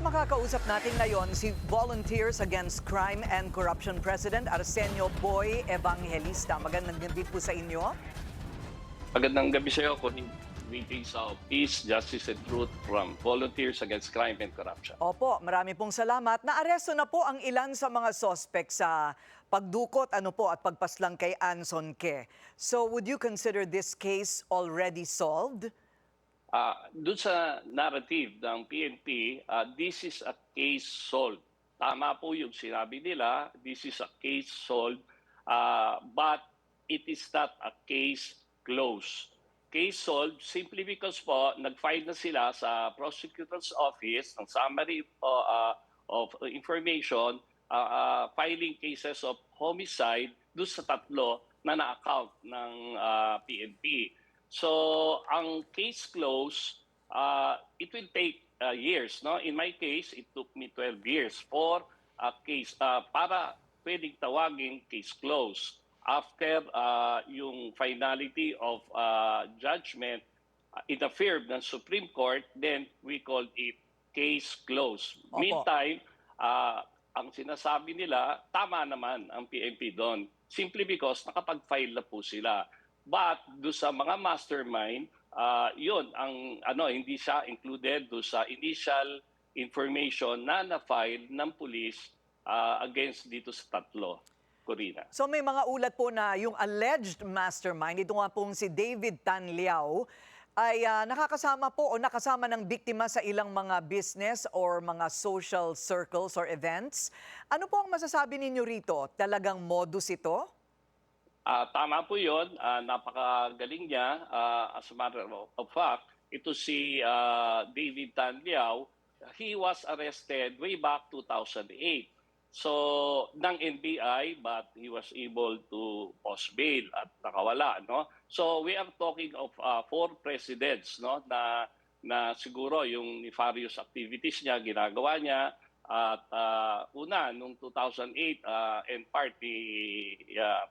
makakausap natin ngayon si Volunteers Against Crime and Corruption President Arsenio Boy Evangelista. Magandang gabi po sa inyo. Magandang gabi sa iyo, greetings of peace, justice and truth from Volunteers Against Crime and Corruption. Opo, marami pong salamat. Naaresto na po ang ilan sa mga sospek sa pagdukot at pagpaslang kay Anson Ke. So would you consider this case already solved? Doon sa narrative ng PNP, this is a case solved. Tama po yung sinabi nila, this is a case solved, but it is not a case closed. Case solved simply because po, nag-file na sila sa prosecutor's office ng summary of information, filing cases of homicide doon sa tatlo na na-account ng PNP. So, ang case close, it will take years. No? In my case, it took me 12 years for a case para pwedeng tawagin case close. After yung finality of judgment in the firm ng Supreme Court, then we call it case close. Opo. Meantime, ang sinasabi nila, tama naman ang PNP doon. Simply because nakapag-file na po sila. But do sa mga mastermind, yun ang hindi siya included do sa initial information na na-file ng police against dito sa tatlo. Corina. So may mga ulat po na yung alleged mastermind, ito nga pong si David Tan Liao, ay nakakasama po o nakasama ng biktima sa ilang mga business or mga social circles or events. Ano po ang masasabi ninyo rito? Talagang modus ito? Tama po yun. Napakagaling niya. As a matter of fact, ito si David Tan Liao, he was arrested way back 2008. So, ng NBI, but he was able to post bail at nakawala. No? So, we are talking of 4 presidents, no? na siguro yung nefarious activities niya, ginagawa niya. At una, noong 2008, and part ni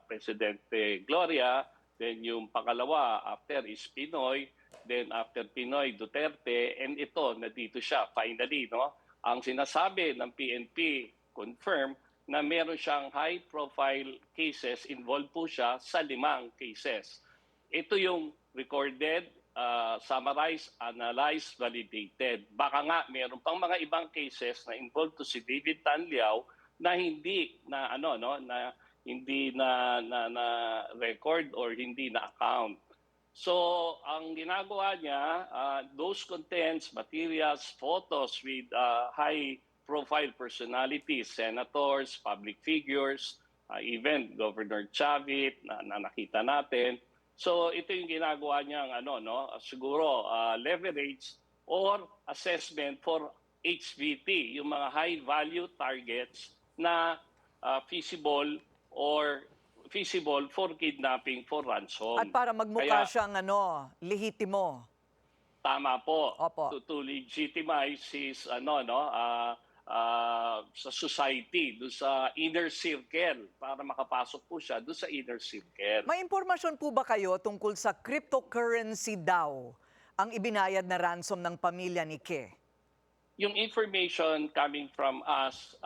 Presidente Gloria. Then yung pangalawa, after is Pinoy. Then after Pinoy, Duterte. And ito, nandito siya, finally. No? Ang sinasabi ng PNP, confirm na meron siyang high-profile cases. Involved po siya sa 5 cases. Ito yung recorded, summarized, analyzed, validated. Baka nga meron pang mga ibang cases na involved to si David Tan Liao na hindi na hindi na record or hindi na account. So, ang ginagawa niya, those contents, materials, photos with high-profile personalities, senators, public figures, even Governor Chavit na nakita natin. So ito yung ginagawa niyang siguro leverage or assessment for HVT, yung mga high value targets na feasible for kidnapping, for ransom. At para magmukha siyang lehitimo. Tama po. Opo. To legitimize his sa society, doon sa inner circle, para makapasok po siya doon sa inner circle. May impormasyon po ba kayo tungkol sa cryptocurrency daw ang ibinayad na ransom ng pamilya ni Ke? Yung information coming from us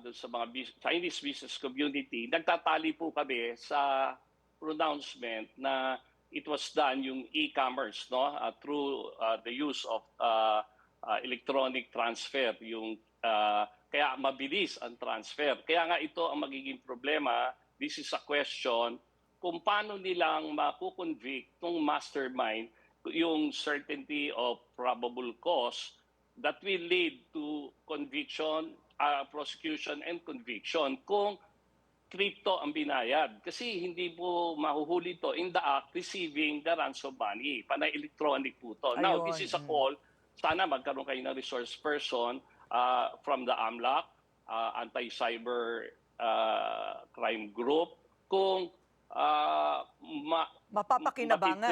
doon sa mga Chinese business community, nagtatali po kami sa pronouncement na it was done yung e-commerce, no, through the use of electronic transfer, yung kaya mabilis ang transfer. Kaya nga ito ang magiging problema. This is a question kung paano nilang makukonvict ng mastermind yung certainty of probable cause that will lead to conviction, prosecution and conviction kung crypto ang binayad. Kasi hindi po mahuhuli to in the act receiving the ransom money. Panay electronic po to. Now, this is a call. Sana magkaroon kayo ng resource person from the AMLAC, Anti-Cyber Crime Group, kung mapapakinabangan.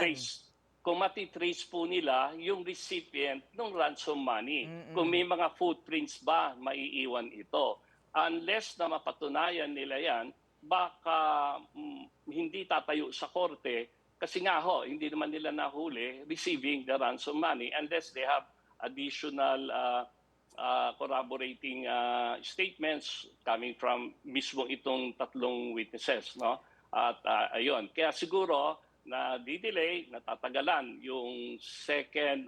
Kung matitrace po nila yung recipient ng ransom money. Kung may mga footprints ba, maiiwan ito. Unless na mapatunayan nila yan, baka hindi tatayo sa korte kasi nga hindi naman nila nahuli receiving the ransom money unless they have additional corroborating statements coming from mismo itong tatlong witnesses, no? At ayun, kaya siguro na di-delay, natatagalan yung second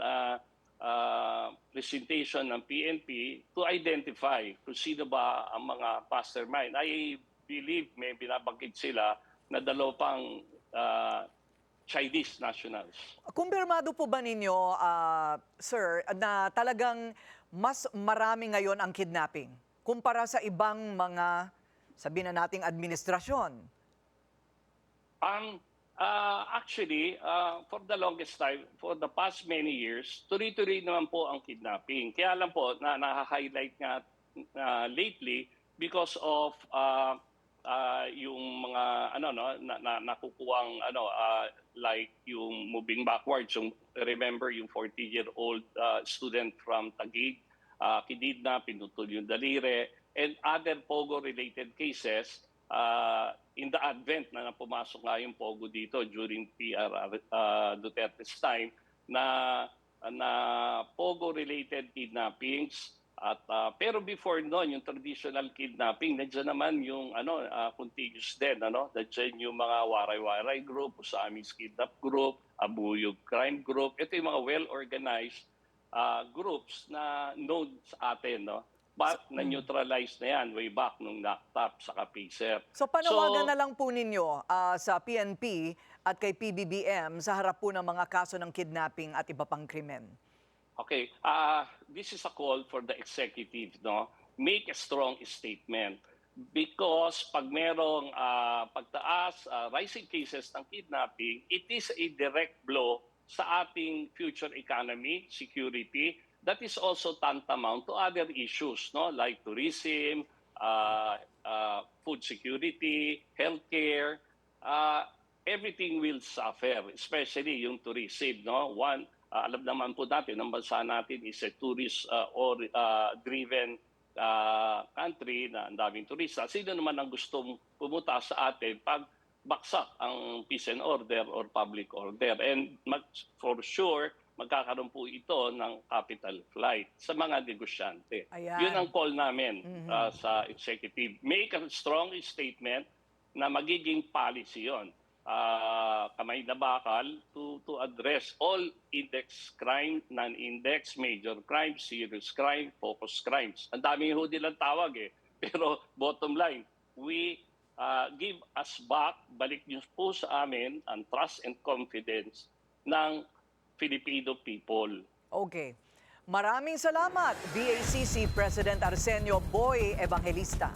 presentation ng PNP to identify kung sino ba ang mga mastermind. I believe may binabanggit sila na dalawa pang Chinese nationals. Kumpirmado po ba ninyo, sir, na talagang mas marami ngayon ang kidnapping kumpara sa ibang mga, sabihin na nating administrasyon? Actually, for the longest time, for the past many years, tuloy-tuloy naman po ang kidnapping. Kaya lang po na na-highlight nga lately because of yung mga nakukuhang like yung moving backwards, yung remember yung 40-year-old student from Taguig, kinidnap, pinutol yung daliri, and other Pogo-related cases. In the advent na pumasok nga yung Pogo dito during Duterte's time na Pogo-related kidnappings. At pero before noon, yung traditional kidnapping, nandiyan naman yung contiguous din, nandiyan yung mga Waray-Waray group, Usamis Kidnap Group, Abuyog Crime Group. Ito yung mga well-organized groups na known sa atin, no? But na-neutralize na yan way back nung NACTAP sa PACER. So panawagan na lang po ninyo sa PNP at kay PBBM sa harap po ng mga kaso ng kidnapping at iba pang krimen. Okay, this is a call for the executive, no? Make a strong statement because pag merong pagtaas, rising cases ng kidnapping, it is a direct blow sa ating future economy, security. That is also tantamount to other issues, no? Like tourism, food security, healthcare. Everything will suffer, especially yung tourism, no? Alam naman po natin, ang bansa natin is a tourist or driven country na ang daming turista. Sino naman ang gustong pumunta sa atin pag baksak ang peace and order or public order? And for sure, magkakaroon po ito ng capital flight sa mga negosyante. Ayan. Yun ang call namin sa executive. Make a strong statement na magiging policy yun. Kamay na bakal to address all index crime, non-index, major crime, serious crime, focus crimes. Ang dami ho nilang tawag eh. Pero bottom line, we give us back, balik niyo po sa amin ang trust and confidence ng Filipino people. Okay. Maraming salamat, BACC President Arsenio Boy Evangelista.